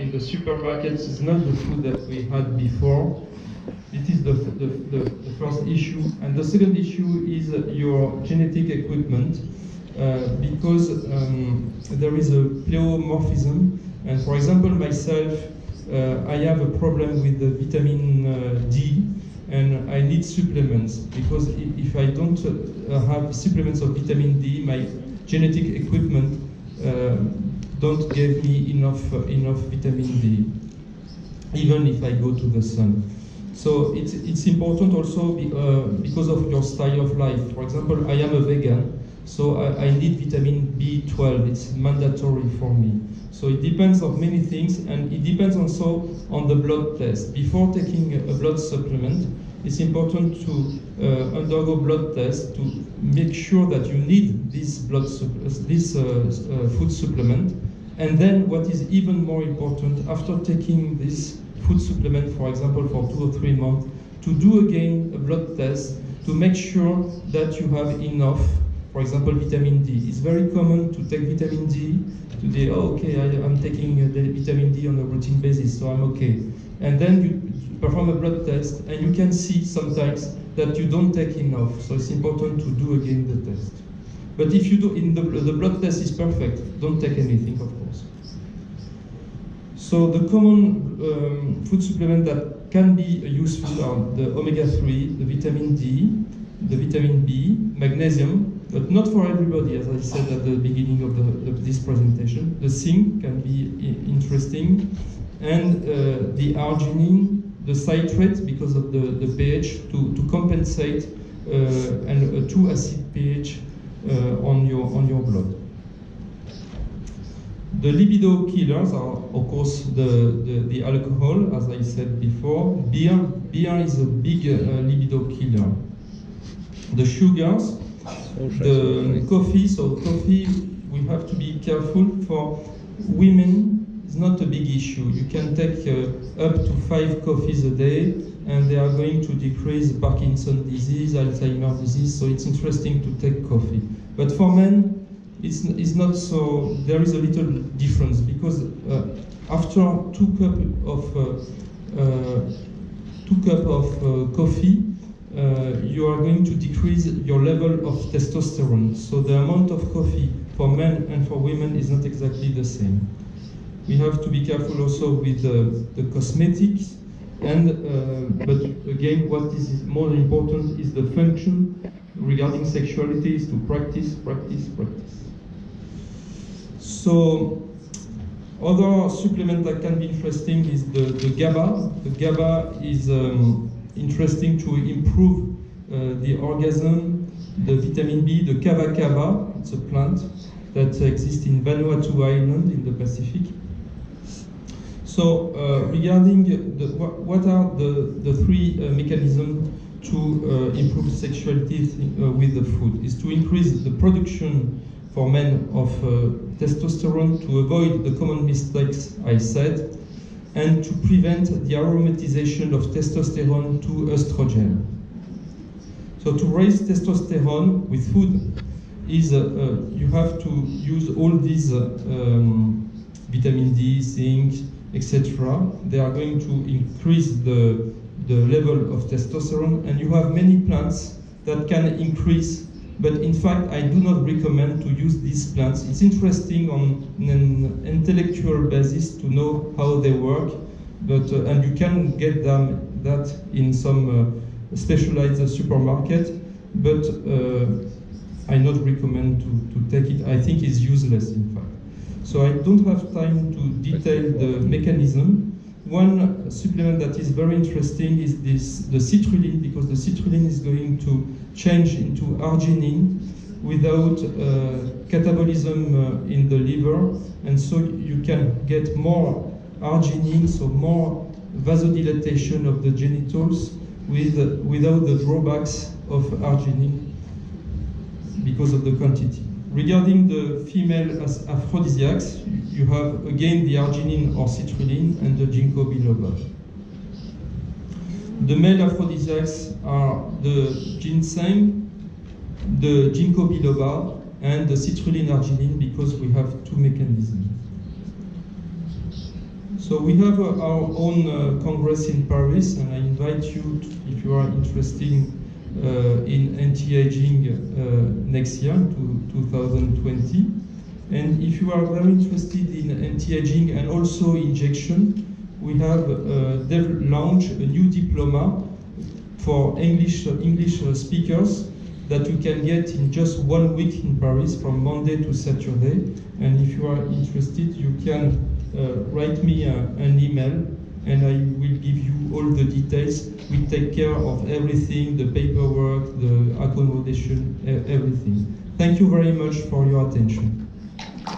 in the supermarkets is not the food that we had before. It is the first issue. And the second issue is your genetic equipment, because there is a pleomorphism. And for example, myself, I have a problem with the vitamin D, and I need supplements, because if I don't have supplements of vitamin D, my genetic equipment don't give me enough vitamin D, even if I go to the sun. So it's important also because of your style of life. For example, I am a vegan, so I need vitamin B12. It's mandatory for me. So it depends on many things, and it depends also on the blood test. Before taking a blood supplement, it's important to undergo blood test to make sure that you need this food supplement. And then what is even more important, after taking this food supplement, for example, for 2 or 3 months, to do again a blood test to make sure that you have enough, for example, vitamin D. It's very common to take vitamin D, to say, oh, okay, I'm taking the vitamin D on a routine basis, so I'm okay. And then you perform a blood test, and you can see sometimes that you don't take enough, so it's important to do again the test. But if you do, the blood test is perfect, don't take anything, of course. So the common food supplement that can be useful are the omega-3, the vitamin D, the vitamin B, magnesium, but not for everybody, as I said at the beginning of this presentation. The zinc can be interesting, and the arginine, the citrate, because of the pH, to compensate and a 2-acid pH on your blood. The libido killers are, of course, the alcohol, as I said before. Beer is a big libido killer. The sugars, the coffee. So coffee, we have to be careful. For women, it's not a big issue. You can take up to 5 coffees a day, and they are going to decrease Parkinson's disease, Alzheimer's disease. So it's interesting to take coffee. But for men, it's not so. There is a little difference, because after 2 cups of coffee, you are going to decrease your level of testosterone. So the amount of coffee for men and for women is not exactly the same. We have to be careful also with the cosmetics, and but again, what is more important is the function regarding sexuality, is to practice. So other supplement that can be interesting is the GABA. The GABA is interesting to improve the orgasm. The vitamin B, the kava kava, it's a plant that exists in Vanuatu Island in the Pacific. So regarding what are the 3 mechanisms to improve sexuality with the food, is to increase the production for men of testosterone, to avoid the common mistakes I said, and to prevent the aromatization of testosterone to estrogen. So to raise testosterone with food is you have to use all these vitamin D, zinc, etc. They are going to increase the level of testosterone, and you have many plants that can increase. But in fact, I do not recommend to use these plants. It's interesting on an intellectual basis to know how they work, but and you can get that in some specialized supermarket. But I not recommend to take it. I think it's useless, in fact. So I don't have time to detail the mechanism. One supplement that is very interesting is the citrulline, because the citrulline is going to change into arginine without catabolism in the liver, and so you can get more arginine, so more vasodilatation of the genitals without the drawbacks of arginine because of the quantity. Regarding the female as aphrodisiacs, you have again the arginine or citrulline and the ginkgo biloba. The male aphrodisiacs are the ginseng, the ginkgo biloba, and the citrulline arginine, because we have 2 mechanisms. So we have our own congress in Paris, and I invite you, if you are interested in anti-aging next year, to 2020. And if you are very interested in anti-aging and also injection, we have launched a new diploma for English speakers that you can get in just 1 week in Paris from Monday to Saturday. And if you are interested, you can write me an email and I will give you all the details. We take care of everything, the paperwork, the accommodation, everything. Thank you very much for your attention.